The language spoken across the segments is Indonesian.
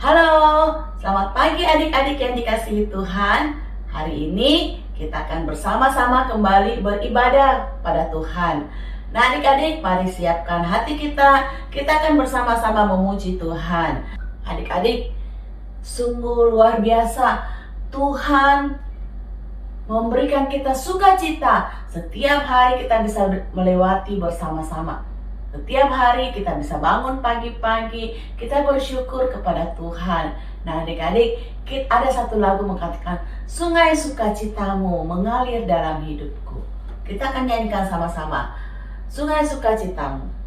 Halo, selamat pagi adik-adik yang dikasihi Tuhan. Hari ini kita akan bersama-sama kembali beribadah pada Tuhan. Nah adik-adik, mari siapkan hati kita. Kita akan bersama-sama memuji Tuhan. Adik-adik, sungguh luar biasa. Tuhan memberikan kita sukacita. Setiap hari kita bisa melewati bersama-sama. Setiap hari kita bisa bangun pagi-pagi, kita bersyukur kepada Tuhan. Nah adik-adik, ada satu lagu mengatakan, sungai sukacitamu mengalir dalam hidupku. Kita akan nyanyikan sama-sama, sungai sukacitamu.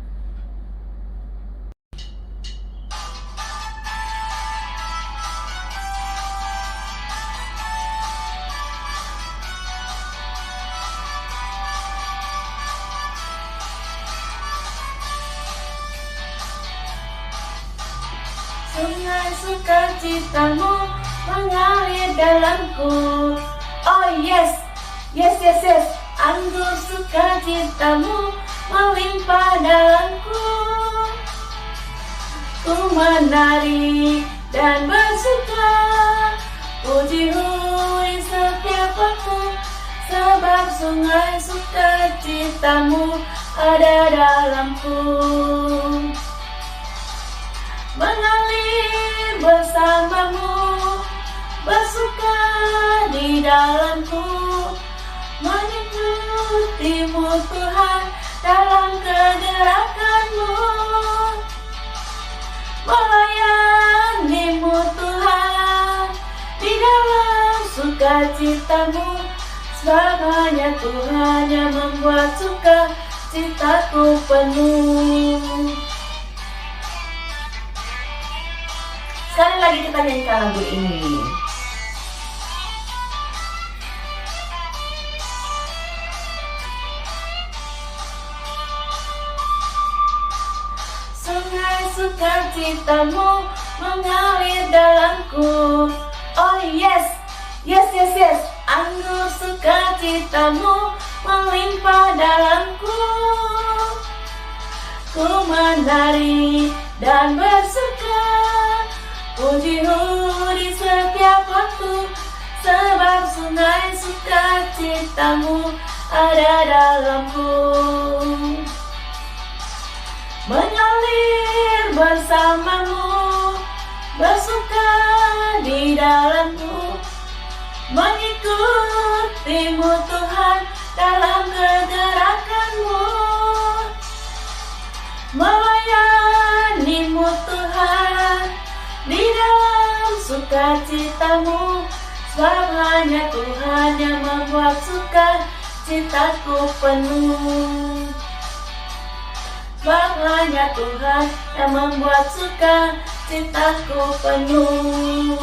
Sungai sukacitamu mengalir dalamku. Oh yes, yes, yes, yes. Anggur sukacitamu melimpah dalamku. Ku menari dan bersuka, puji-puji setiap waktu, sebab sungai sukacitamu ada dalamku. Mengalir bersamamu, bersuka di dalamku, mengikutimu Tuhan dalam kegerakanmu, melayanimu Tuhan di dalam sukacitamu, sebab hanya Tuhan yang membuat sukacitaku penuh. Sekali lagi kita nyanyikan lagu ini. Sungai sukacitamu mengalir dalamku. Oh yes, yes, yes, yes. Anggur sukacitamu melimpah dalamku. Ku menari dan bersuka, puji-puji setiap waktu, sebab sungai sukacitamu ada dalamku. Mengalir bersamamu, bersuka di dalamku, mengikutimu Tuhan dalam kegerakanmu, melayanimu Tuhan di dalam sukacitamu, sebab hanya Tuhan yang membuat sukacitaku penuh. Sebab hanya Tuhan yang membuat sukacitaku penuh.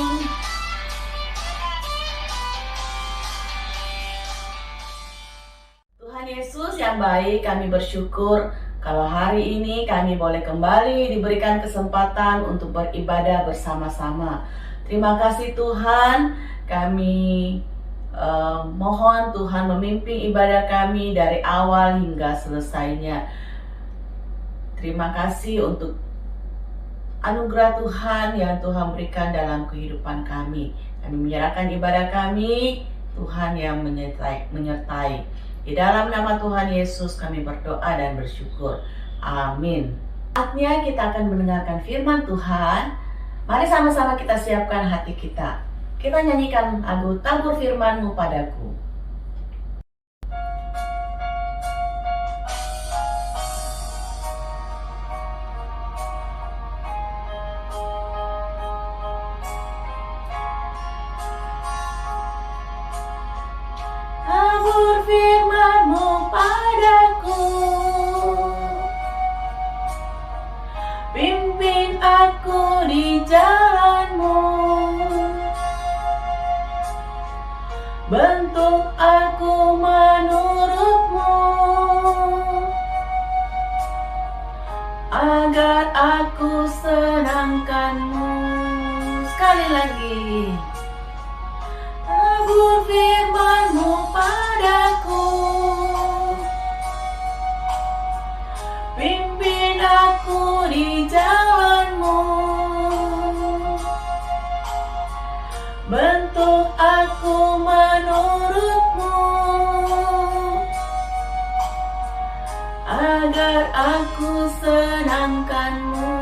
Tuhan Yesus yang baik, kami bersyukur kalau hari ini kami boleh kembali diberikan kesempatan untuk beribadah bersama-sama. Terima kasih Tuhan, kami mohon Tuhan memimpin ibadah kami dari awal hingga selesainya. Terima kasih untuk anugerah Tuhan yang Tuhan berikan dalam kehidupan kami. Kami menyerahkan ibadah kami, Tuhan yang menyertai. Di dalam nama Tuhan Yesus kami berdoa dan bersyukur. Amin. Saatnya kita akan mendengarkan firman Tuhan. Mari sama-sama kita siapkan hati kita. Kita nyanyikan lagu Tabur Firman-Mu Padaku. Tabur firman-Mu padaku, pimpin aku di jalan-Mu, bentuk aku menurut-Mu, agar aku senangkan-Mu. Sekali lagi. Tabur firman-Mu padaku, pimpin aku di jalan-Mu, aku senangkanmu.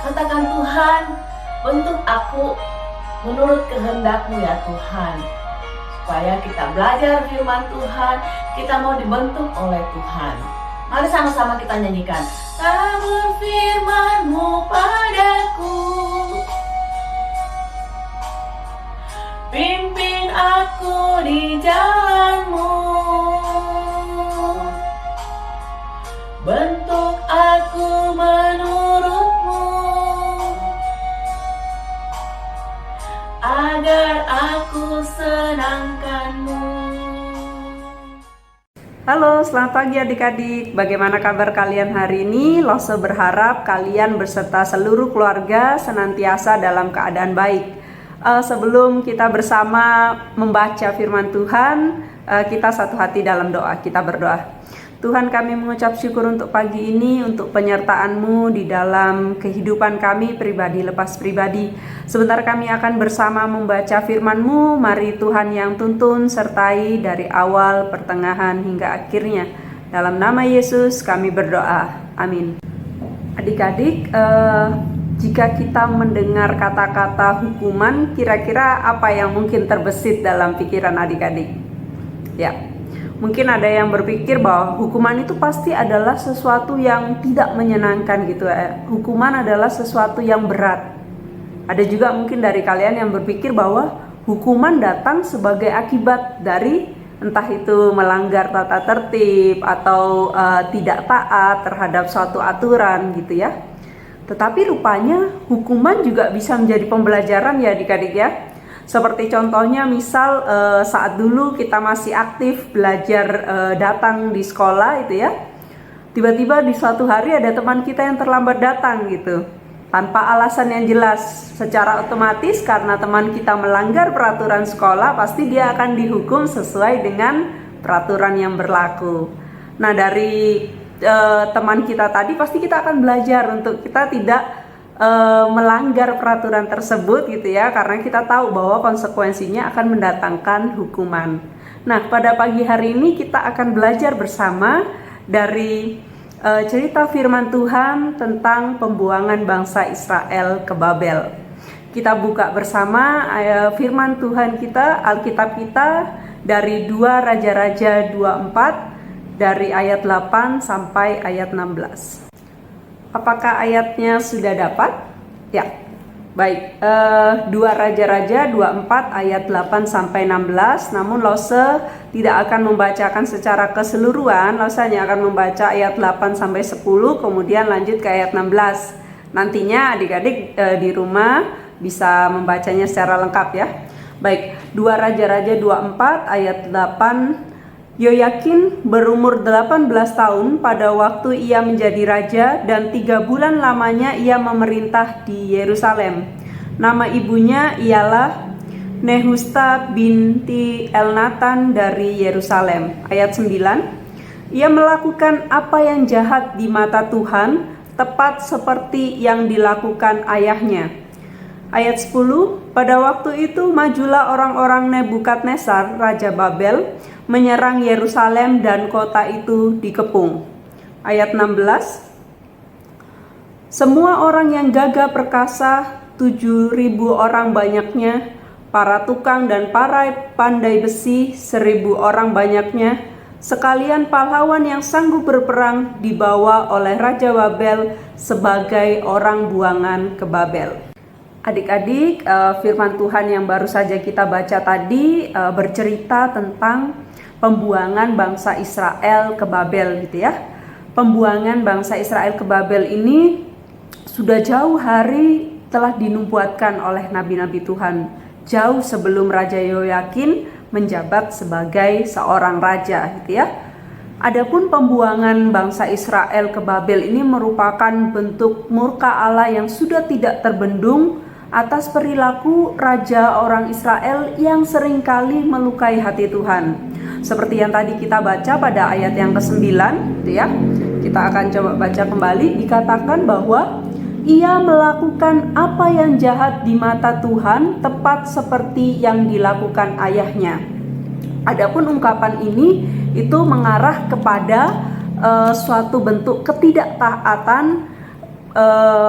Katakan, Tuhan, bentuk aku menurut kehendak-Mu ya Tuhan. Supaya kita belajar firman Tuhan, kita mau dibentuk oleh Tuhan. Mari sama-sama kita nyanyikan. Tabur firman-Mu padaku, pimpin aku di jalan-Mu, bentuk aku menurut-Mu, agar aku senangkan-Mu. Halo, selamat pagi adik-adik. Bagaimana kabar kalian hari ini? Lose berharap kalian beserta seluruh keluarga senantiasa dalam keadaan baik. Sebelum kita bersama membaca firman Tuhan, kita satu hati dalam doa. Kita berdoa. Tuhan, kami mengucap syukur untuk pagi ini, untuk penyertaan-Mu di dalam kehidupan kami pribadi lepas pribadi. Sebentar kami akan bersama membaca firman-Mu. Mari Tuhan yang tuntun sertai dari awal, pertengahan hingga akhirnya. Dalam nama Yesus kami berdoa. Amin. Adik-adik, jika kita mendengar kata-kata hukuman, kira-kira apa yang mungkin terbesit dalam pikiran adik-adik? Ya. Mungkin ada yang berpikir bahwa hukuman itu pasti adalah sesuatu yang tidak menyenangkan gitu ya. Hukuman adalah sesuatu yang berat. Ada juga mungkin dari kalian yang berpikir bahwa hukuman datang sebagai akibat dari entah itu melanggar tata tertib atau tidak taat terhadap suatu aturan gitu ya. Tetapi rupanya hukuman juga bisa menjadi pembelajaran ya adik-adik ya. Seperti contohnya misal saat dulu kita masih aktif belajar datang di sekolah itu ya. Tiba-tiba di suatu hari ada teman kita yang terlambat datang gitu. Tanpa alasan yang jelas, secara otomatis karena teman kita melanggar peraturan sekolah, pasti dia akan dihukum sesuai dengan peraturan yang berlaku. Nah dari teman kita tadi pasti kita akan belajar untuk kita tidak melanggar peraturan tersebut gitu ya, karena kita tahu bahwa konsekuensinya akan mendatangkan hukuman. Nah pada pagi hari ini kita akan belajar bersama dari cerita firman Tuhan tentang pembuangan bangsa Israel ke Babel. Kita buka bersama firman Tuhan kita, Alkitab kita dari 2 Raja-Raja 24 dari ayat 8 sampai ayat 16. Apakah ayatnya sudah dapat? Ya, baik. 2 Raja-Raja 24 ayat 8 sampai 16. Namun Lose tidak akan membacakan secara keseluruhan. Lose hanya akan membaca ayat 8 sampai 10, kemudian lanjut ke ayat 16. Nantinya adik-adik di rumah bisa membacanya secara lengkap ya. Baik, 2 Raja-Raja 24 ayat 8. Yoyakin berumur 18 tahun pada waktu ia menjadi raja dan 3 bulan lamanya ia memerintah di Yerusalem. Nama ibunya ialah Nehusta binti Elnatan dari Yerusalem. Ayat 9. Ia melakukan apa yang jahat di mata Tuhan, tepat seperti yang dilakukan ayahnya. Ayat 10. Pada waktu itu majulah orang-orang Nebukadnezar, Raja Babel, menyerang Yerusalem dan kota itu dikepung. Ayat 16. Semua orang yang gagah perkasa, 7.000 orang banyaknya, para tukang dan para pandai besi, 1.000 orang banyaknya, sekalian pahlawan yang sanggup berperang dibawa oleh Raja Babel sebagai orang buangan ke Babel. Adik-adik, firman Tuhan yang baru saja kita baca tadi bercerita tentang pembuangan bangsa Israel ke Babel gitu ya. Pembuangan bangsa Israel ke Babel ini sudah jauh hari telah dinubuatkan oleh nabi-nabi Tuhan, jauh sebelum Raja Yoyakin menjabat sebagai seorang raja gitu ya. Adapun pembuangan bangsa Israel ke Babel ini merupakan bentuk murka Allah yang sudah tidak terbendung atas perilaku raja orang Israel yang seringkali melukai hati Tuhan. Seperti yang tadi kita baca pada ayat yang ke-9 gitu ya. Kita akan coba baca kembali, dikatakan bahwa ia melakukan apa yang jahat di mata Tuhan, tepat seperti yang dilakukan ayahnya. Adapun ungkapan ini itu mengarah kepada suatu bentuk ketidaktaatan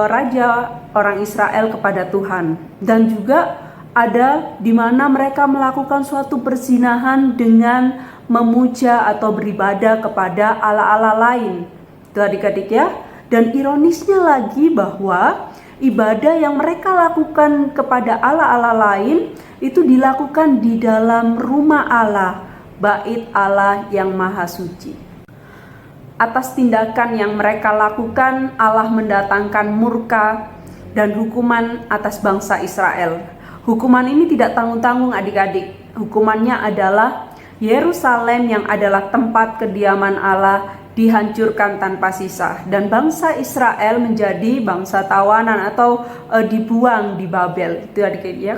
raja orang Israel kepada Tuhan, dan juga ada di mana mereka melakukan suatu perzinahan dengan memuja atau beribadah kepada allah-allah lain. Itu adik-adik ya. Dan ironisnya lagi bahwa ibadah yang mereka lakukan kepada allah-allah lain itu dilakukan di dalam rumah Allah, bait Allah yang maha suci. Atas tindakan yang mereka lakukan, Allah mendatangkan murka dan hukuman atas bangsa Israel. Hukuman ini tidak tanggung-tanggung adik-adik. Hukumannya adalah Yerusalem yang adalah tempat kediaman Allah dihancurkan tanpa sisa, dan bangsa Israel menjadi bangsa tawanan atau dibuang di Babel. Itu adik-adik ya.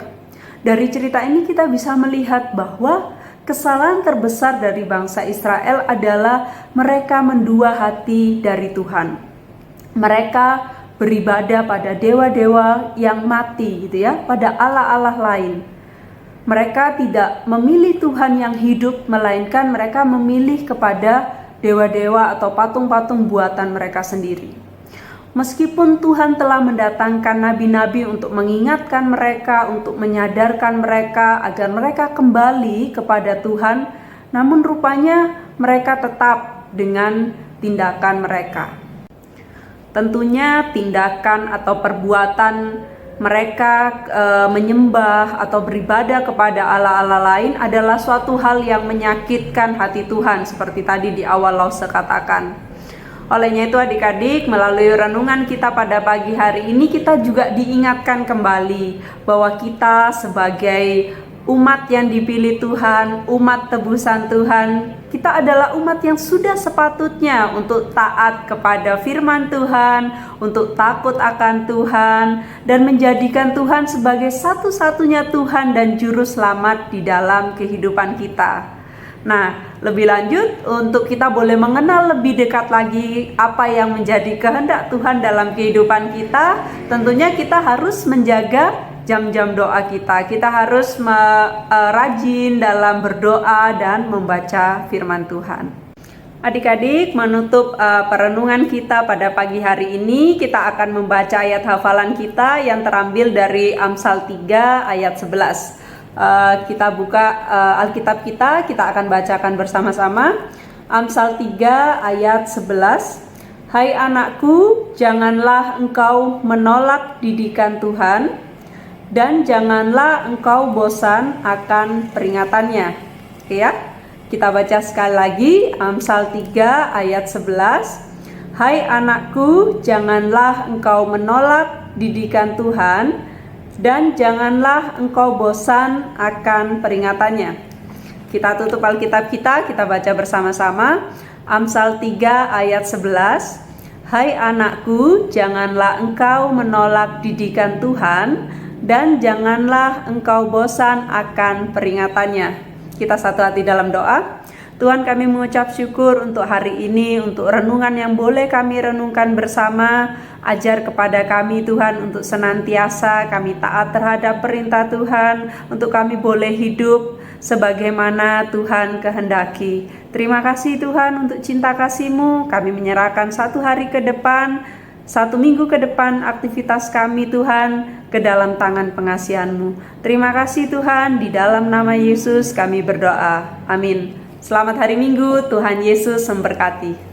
Dari cerita ini kita bisa melihat bahwa kesalahan terbesar dari bangsa Israel adalah mereka mendua hati dari Tuhan. Mereka beribadah pada dewa-dewa yang mati gitu ya, pada allah-allah lain. Mereka tidak memilih Tuhan yang hidup, melainkan mereka memilih kepada dewa-dewa atau patung-patung buatan mereka sendiri. Meskipun Tuhan telah mendatangkan nabi-nabi untuk mengingatkan mereka, untuk menyadarkan mereka agar mereka kembali kepada Tuhan, namun rupanya mereka tetap dengan tindakan mereka. Tentunya tindakan atau perbuatan mereka menyembah atau beribadah kepada allah-allah lain adalah suatu hal yang menyakitkan hati Tuhan, seperti tadi di awal Lause katakan. Olehnya itu adik-adik, melalui renungan kita pada pagi hari ini kita juga diingatkan kembali bahwa kita sebagai umat yang dipilih Tuhan, umat tebusan Tuhan, kita adalah umat yang sudah sepatutnya untuk taat kepada firman Tuhan, untuk takut akan Tuhan, dan menjadikan Tuhan sebagai satu-satunya Tuhan dan juru selamat di dalam kehidupan kita. Nah, lebih lanjut untuk kita boleh mengenal lebih dekat lagi apa yang menjadi kehendak Tuhan dalam kehidupan kita, tentunya kita harus menjaga jam-jam doa kita. Kita harus rajin dalam berdoa dan membaca firman Tuhan. Adik-adik, menutup perenungan kita pada pagi hari ini, kita akan membaca ayat hafalan kita yang terambil dari Amsal 3 ayat 11. Kita buka Alkitab kita akan bacakan bersama-sama. Amsal 3 ayat 11. Hai anakku, janganlah engkau menolak didikan Tuhan, dan janganlah engkau bosan akan peringatannya. Oke ya, kita baca sekali lagi Amsal 3 ayat 11. Hai anakku, janganlah engkau menolak didikan Tuhan, dan janganlah engkau bosan akan peringatannya. Kita tutup Alkitab kita baca bersama-sama. Amsal 3 ayat 11. Hai anakku, janganlah engkau menolak didikan Tuhan, dan janganlah engkau bosan akan peringatannya. Kita satu hati dalam doa. Tuhan, kami mengucap syukur untuk hari ini, untuk renungan yang boleh kami renungkan bersama. Ajar kepada kami Tuhan untuk senantiasa kami taat terhadap perintah Tuhan, untuk kami boleh hidup sebagaimana Tuhan kehendaki. Terima kasih Tuhan untuk cinta kasih-Mu. Kami menyerahkan satu hari ke depan, satu minggu ke depan aktivitas kami Tuhan ke dalam tangan pengasihan-Mu. Terima kasih Tuhan, di dalam nama Yesus kami berdoa. Amin. Selamat hari Minggu, Tuhan Yesus memberkati.